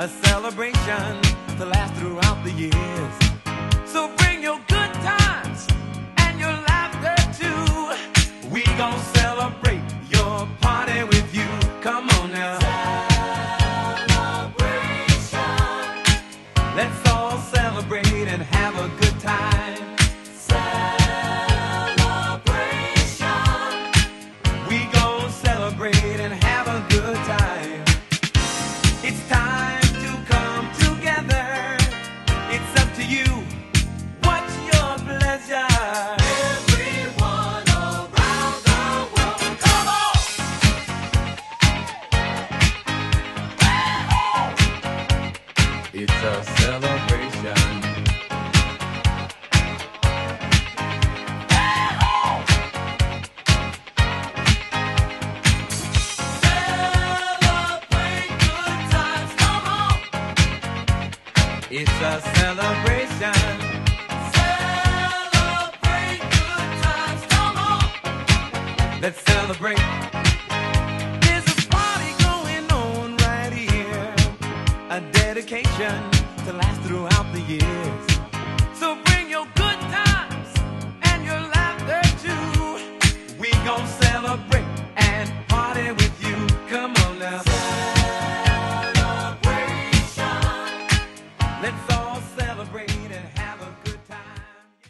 a celebration to last throughout the years. So bring your good times and your laughter too. We gon' celebrate your party with you. Come on now. Celebration. Let's all celebrate and have a good time. Celebration. We gon' celebrate and have a good time. It's time to come together. It's up to you. What's your pleasure? Everyone around the world, come on! It's a celebration. Celebrate good times, come on! It's a celebration. Celebrate good times, come on! Let's celebrate. There's a party going on right here, a dedication to last throughout the years. So bring your good times and your laughter too. We gon' celebrate and party with you. Come on now. Celebration. Let's